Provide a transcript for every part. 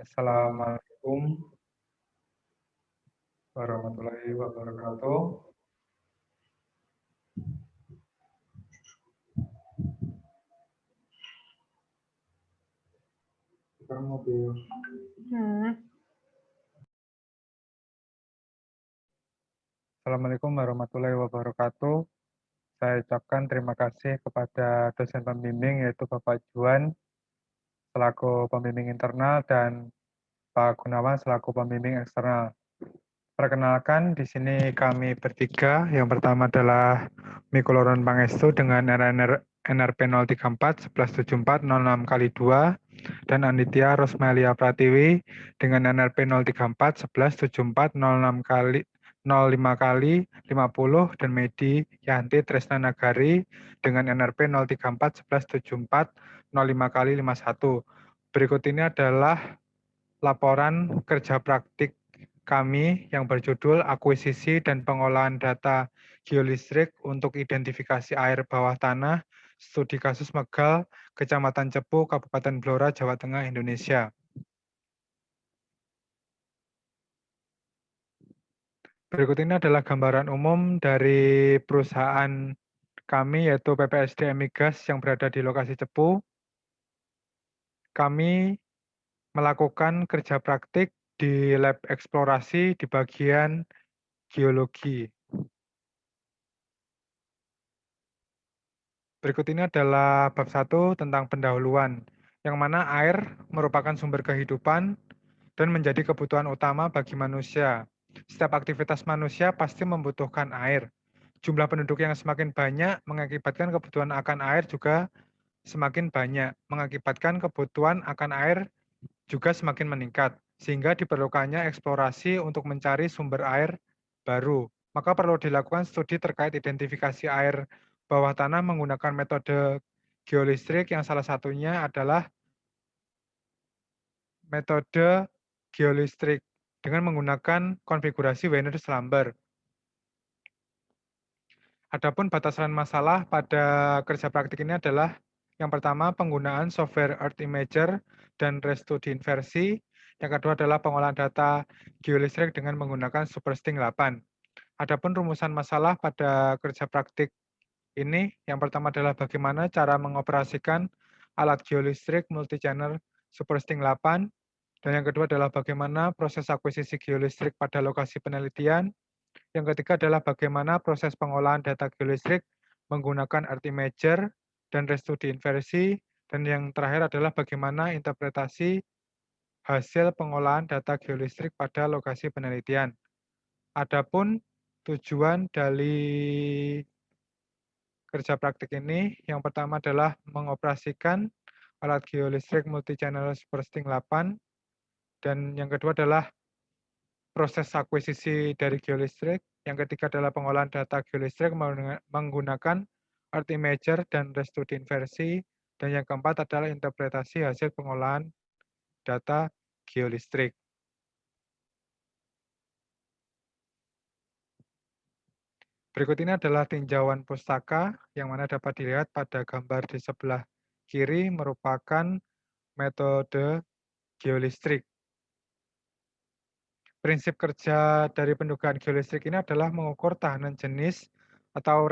Assalamualaikum warahmatullahi wabarakatuh. Assalamualaikum warahmatullahi wabarakatuh. Saya ucapkan terima kasih kepada dosen pembimbing yaitu Bapak Juan selaku pembimbing internal dan Pak Gunawan selaku pembimbing eksternal. Perkenalkan, di sini kami bertiga. Yang pertama adalah Mikuloron Pangestu dengan NRP 034 1174 06 kali 2 dan Anitya Rosmelia Pratiwi dengan NRP 034 1174 06 kali 05 kali 50 dan Medi Yanti Tresna Nagari dengan NRP 034 1174 05 kali 51. Berikut ini adalah laporan kerja praktik kami yang berjudul Akuisisi dan Pengolahan Data Geolistrik untuk Identifikasi Air Bawah Tanah, Studi Kasus Megal, Kecamatan Cepu, Kabupaten Blora, Jawa Tengah, Indonesia. Berikut ini adalah gambaran umum dari perusahaan kami, yaitu PPSD Migas yang berada di lokasi Cepu. Kami melakukan kerja praktik di lab eksplorasi di bagian geologi. Berikut ini adalah bab 1 tentang pendahuluan, yang mana air merupakan sumber kehidupan dan menjadi kebutuhan utama bagi manusia. Setiap aktivitas manusia pasti membutuhkan air. Jumlah penduduk yang semakin banyak mengakibatkan kebutuhan akan air juga semakin banyak, mengakibatkan kebutuhan akan air juga semakin meningkat, sehingga diperlukannya eksplorasi untuk mencari sumber air baru. Maka perlu dilakukan studi terkait identifikasi air bawah tanah menggunakan metode geolistrik yang salah satunya adalah metode geolistrik dengan menggunakan konfigurasi Wiener-Schlumberger. Adapun batasan masalah pada kerja praktik ini adalah yang pertama penggunaan software Earth Imager dan ResTudy inversi. Yang kedua adalah pengolahan data geolistrik dengan menggunakan SuperSting 8. Adapun rumusan masalah pada kerja praktik ini, yang pertama adalah bagaimana cara mengoperasikan alat geolistrik multi-channel SuperSting 8. Dan yang kedua adalah bagaimana proses akuisisi geolistrik pada lokasi penelitian. Yang ketiga adalah bagaimana proses pengolahan data geolistrik menggunakan Earth Imager dan ResTudy inversi. Dan yang terakhir adalah bagaimana interpretasi hasil pengolahan data geolistrik pada lokasi penelitian. Adapun tujuan dari kerja praktik ini, yang pertama adalah mengoperasikan alat geolistrik multi-channel SuperSting 8, dan yang kedua adalah proses akuisisi dari geolistrik, yang ketiga adalah pengolahan data geolistrik menggunakan Earth Imager dan ResTudy inversi, dan yang keempat adalah interpretasi hasil pengolahan data geolistrik. Berikut ini adalah tinjauan pustaka yang mana dapat dilihat pada gambar di sebelah kiri merupakan metode geolistrik. Prinsip kerja dari pendugaan geolistrik ini adalah mengukur tahanan jenis atau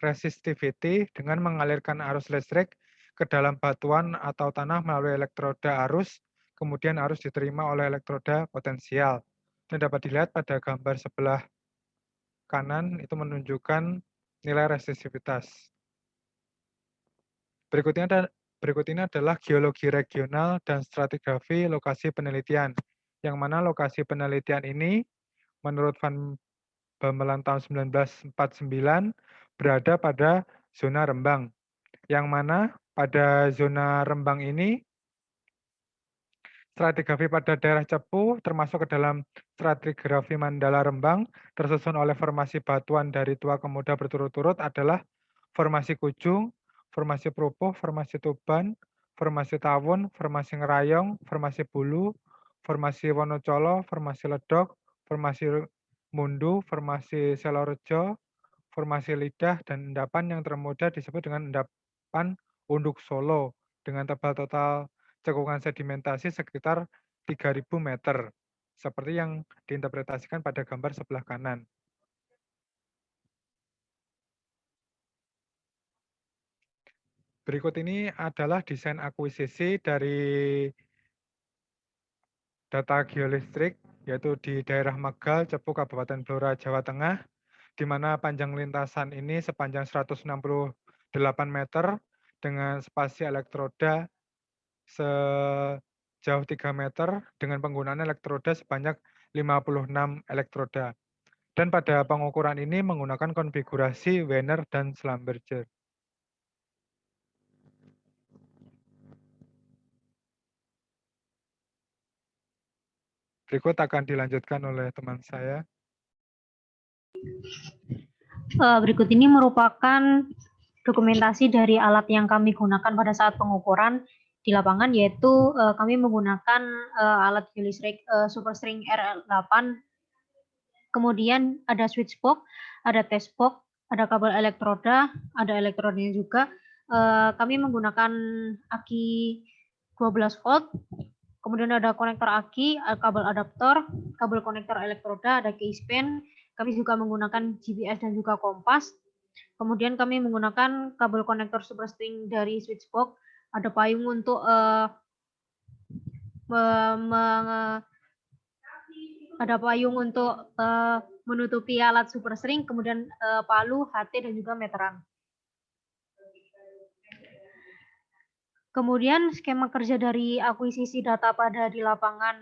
resistivity dengan mengalirkan arus listrik ke dalam batuan atau tanah melalui elektroda arus, kemudian arus diterima oleh elektroda potensial. Dan dapat dilihat pada gambar sebelah kanan itu menunjukkan nilai resistivitas. Berikut ini adalah geologi regional dan stratigrafi lokasi penelitian, yang mana lokasi penelitian ini menurut Van Bamelan tahun 1949 berada pada zona Rembang, yang mana pada zona Rembang ini stratigrafi pada daerah Cepu termasuk ke dalam stratigrafi Mandala Rembang tersusun oleh formasi batuan dari tua ke muda berturut-turut adalah formasi Kujung, formasi Propoh, formasi Tuban, formasi Tawun, formasi Ngerayong, formasi Bulu, formasi Wonocolo, formasi Ledok, formasi Mundu, formasi Selorejo, formasi Lidah, dan endapan yang termuda disebut dengan endapan Unduk Solo dengan tebal total cekungan sedimentasi sekitar 3.000 meter, seperti yang diinterpretasikan pada gambar sebelah kanan. Berikut ini adalah desain akuisisi dari data geolistrik, yaitu di daerah Megal, Cepu, Kabupaten Blora, Jawa Tengah, di mana panjang lintasan ini sepanjang 168 meter dengan spasi elektroda sejauh 3 meter dengan penggunaan elektroda sebanyak 56 elektroda. Dan pada pengukuran ini menggunakan konfigurasi Wenner dan Schlumberger. Berikut akan dilanjutkan oleh teman saya. Berikut ini merupakan dokumentasi dari alat yang kami gunakan pada saat pengukuran di lapangan, yaitu kami menggunakan alat geolistrik Superstring R8, kemudian ada switchbox, ada test box, ada kabel elektroda, ada elektrodanya juga. Kami menggunakan aki 12 volt, kemudian ada konektor aki, kabel adaptor, kabel konektor elektroda, ada case span. Kami juga menggunakan GPS dan juga kompas. Kemudian kami menggunakan kabel konektor superstring dari switchbox. Ada payung untuk menutupi alat superstring, kemudian palu, HT dan juga meteran. Kemudian skema kerja dari akuisisi data pada di lapangan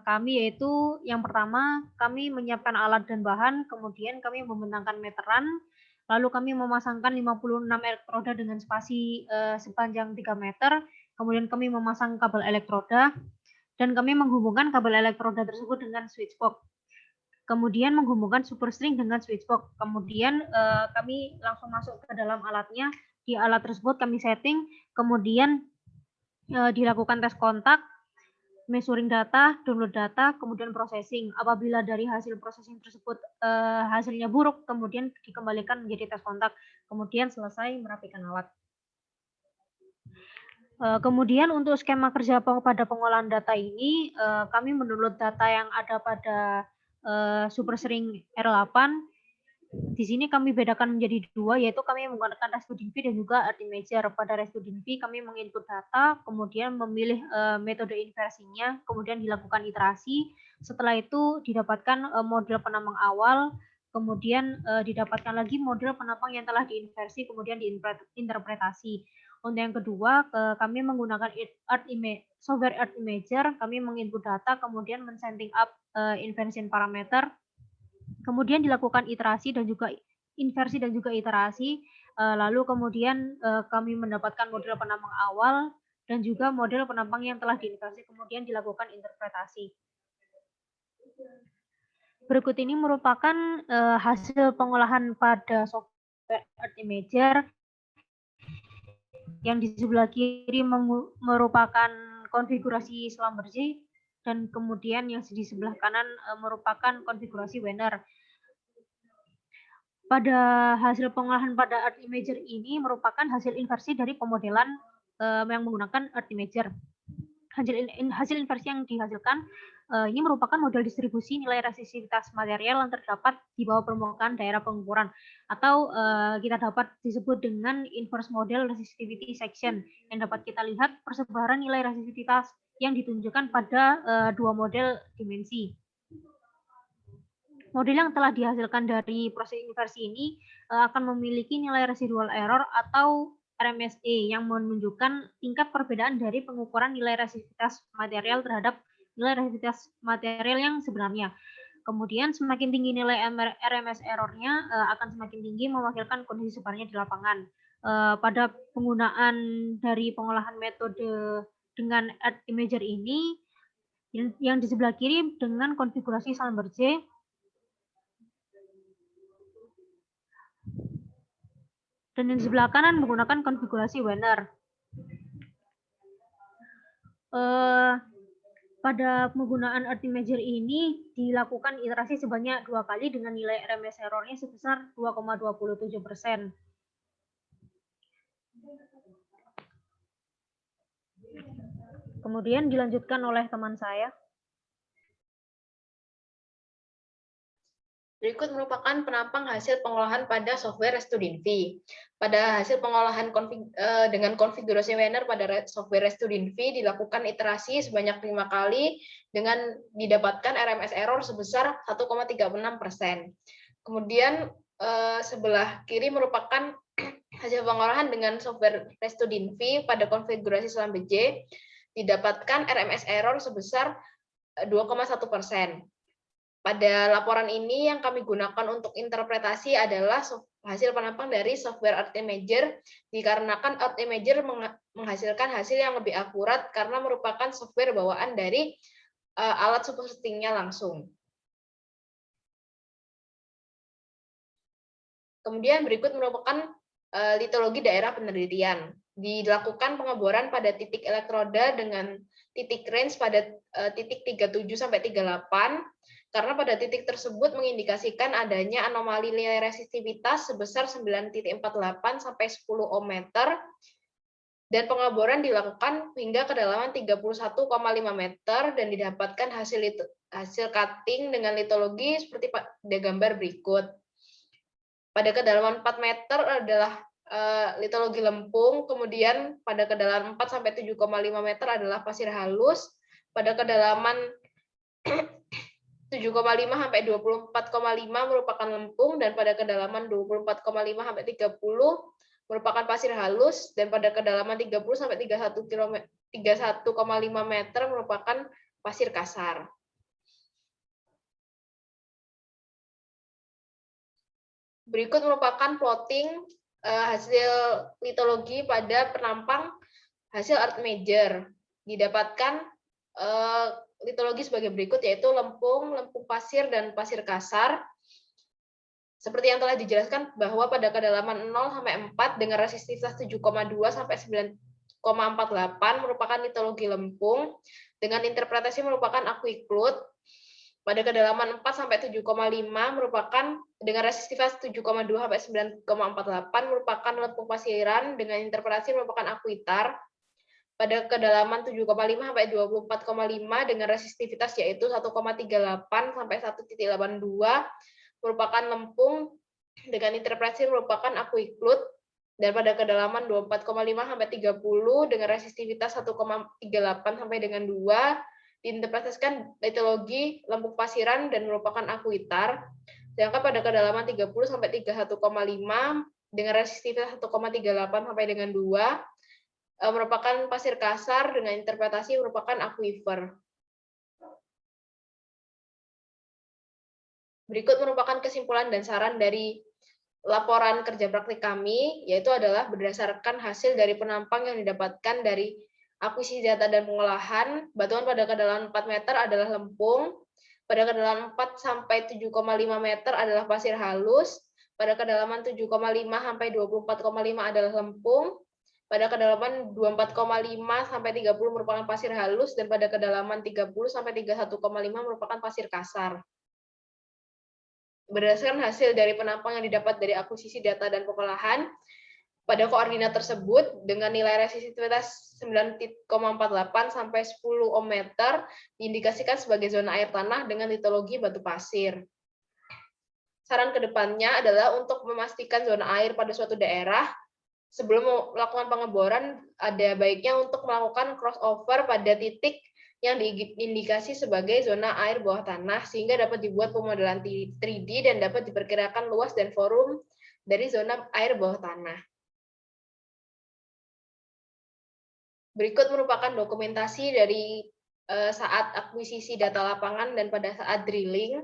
kami, yaitu yang pertama kami menyiapkan alat dan bahan, kemudian kami membentangkan meteran, lalu kami memasangkan 56 elektroda dengan spasi sepanjang 3 meter, kemudian kami memasang kabel elektroda, dan kami menghubungkan kabel elektroda tersebut dengan switchbox. Kemudian menghubungkan superstring dengan switchbox. Kemudian kami langsung masuk ke dalam alatnya. Di alat tersebut kami setting, kemudian dilakukan tes kontak, measuring data, download data, kemudian processing. Apabila dari hasil processing tersebut hasilnya buruk, kemudian dikembalikan menjadi tes kontak. Kemudian selesai merapikan alat. Kemudian untuk skema kerja pada pengolahan data ini, kami mendownload data yang ada pada Superstring R8. Di sini kami bedakan menjadi dua, yaitu kami menggunakan ResToDinV dan juga Artimager. Pada ResToDinV kami menginput data, kemudian memilih metode inversinya, kemudian dilakukan iterasi. Setelah itu didapatkan model penambang awal, kemudian didapatkan lagi model penambang yang telah diinversi, kemudian diinterpretasi. Untuk yang kedua, kami menggunakan software Artimager, kami menginput data, kemudian men-setting up inversion parameter, kemudian dilakukan iterasi dan juga inversi dan juga iterasi, lalu kemudian kami mendapatkan model penambang awal dan juga model penambang yang telah diinversi, kemudian dilakukan interpretasi. Berikut ini merupakan hasil pengolahan pada software Artimager. Yang di sebelah kiri merupakan konfigurasi Schlumberger, dan kemudian yang di sebelah kanan merupakan konfigurasi Wenner. Pada hasil pengolahan pada Artimager ini merupakan hasil inversi dari pemodelan yang menggunakan Artimager. Hasil inversi yang dihasilkan ini merupakan model distribusi nilai resistivitas material yang terdapat di bawah permukaan daerah pengukuran, atau kita dapat disebut dengan inverse model resistivity section, yang dapat kita lihat persebaran nilai resistivitas yang ditunjukkan pada dua model dimensi. Model yang telah dihasilkan dari proses inversi ini akan memiliki nilai residual error atau RMSE yang menunjukkan tingkat perbedaan dari pengukuran nilai resistivitas material terhadap nilai resistivitas material yang sebenarnya. Kemudian semakin tinggi nilai RMS error-nya akan semakin tinggi mewakilkan kondisi sebenarnya di lapangan. Pada penggunaan dari pengolahan metode dengan Artimager ini, yang di sebelah kiri dengan konfigurasi Schlumberger, dan yang di sebelah kanan menggunakan konfigurasi Wenner. Pada penggunaan Artimager ini dilakukan iterasi sebanyak 2 kali dengan nilai RMS error-nya sebesar 2,27%. Kemudian dilanjutkan oleh teman saya. Berikut merupakan penampang hasil pengolahan pada software Restudinv. Pada hasil pengolahan dengan konfigurasi Wener pada software Restudinv dilakukan iterasi sebanyak 5 kali dengan didapatkan RMS error sebesar 1,36%. Kemudian sebelah kiri merupakan hasil pengolahan dengan software Restudinv pada konfigurasi SLAMBJ didapatkan RMS error sebesar 2,1%. Pada laporan ini yang kami gunakan untuk interpretasi adalah hasil penampang dari software Artimager, dikarenakan Artimager menghasilkan hasil yang lebih akurat karena merupakan software bawaan dari alat supersettingnya langsung. Kemudian berikut merupakan litologi daerah penelitian. Dilakukan pengeboran pada titik elektroda dengan titik range pada titik 37 sampai 38, karena pada titik tersebut mengindikasikan adanya anomali nilai resistivitas sebesar 9,48 sampai 10 ohm meter, dan pengeboran dilakukan hingga kedalaman 31,5 meter dan didapatkan hasil cutting dengan litologi seperti pada gambar berikut. Pada kedalaman 4 meter adalah litologi lempung, kemudian pada kedalaman 4 sampai 7,5 meter adalah pasir halus, pada kedalaman 7,5 sampai 24,5 merupakan lempung, dan pada kedalaman 24,5 sampai 30 merupakan pasir halus, dan pada kedalaman 30 sampai 31,5 meter merupakan pasir kasar. Berikut merupakan plotting hasil litologi pada penampang hasil Artimager. Didapatkan litologi sebagai berikut, yaitu lempung, lempung pasir, dan pasir kasar. Seperti yang telah dijelaskan bahwa pada kedalaman 0 sampai 4 dengan resistivitas 7,2 sampai 9,48 merupakan litologi lempung, dengan interpretasi merupakan aquiclude. Pada kedalaman 4 sampai 7,5 merupakan dengan resistivitas 7,2 sampai 9,48 merupakan lempung pasiran, dengan interpretasi merupakan akuitar. Pada kedalaman 7,5 sampai 24,5 dengan resistivitas yaitu 1,38 sampai 1,82 merupakan lempung, dengan interpretasi merupakan aquiclude. Dan pada kedalaman 24,5 sampai 30 dengan resistivitas 1,38 sampai dengan 2 diinterpretasikan litologi lempung pasiran dan merupakan akuitar. Sedangkan pada kedalaman 30 sampai 31,5 dengan resistivitas 1,38 sampai dengan 2 merupakan pasir kasar, dengan interpretasi merupakan aquifer. Berikut merupakan kesimpulan dan saran dari laporan kerja praktik kami, yaitu adalah berdasarkan hasil dari penampang yang didapatkan dari akuisisi data dan pengolahan. Batuan pada kedalaman 4 meter adalah lempung, pada kedalaman 4 sampai 7,5 meter adalah pasir halus, pada kedalaman 7,5 sampai 24,5 adalah lempung, pada kedalaman 24,5 sampai 30 merupakan pasir halus, dan pada kedalaman 30 sampai 31,5 merupakan pasir kasar. Berdasarkan hasil dari penampang yang didapat dari akuisisi data dan pengolahan, pada koordinat tersebut dengan nilai resistivitas 9,48 sampai 10 ohm meter diindikasikan sebagai zona air tanah dengan litologi batu pasir. Saran kedepannya adalah untuk memastikan zona air pada suatu daerah, sebelum melakukan pengeboran ada baiknya untuk melakukan crossover pada titik yang diindikasi sebagai zona air bawah tanah, sehingga dapat dibuat pemodelan 3D dan dapat diperkirakan luas dan volume dari zona air bawah tanah. Berikut merupakan dokumentasi dari saat akuisisi data lapangan dan pada saat drilling.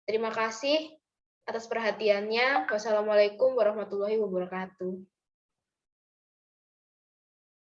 Terima kasih atas perhatiannya. Wassalamualaikum warahmatullahi wabarakatuh.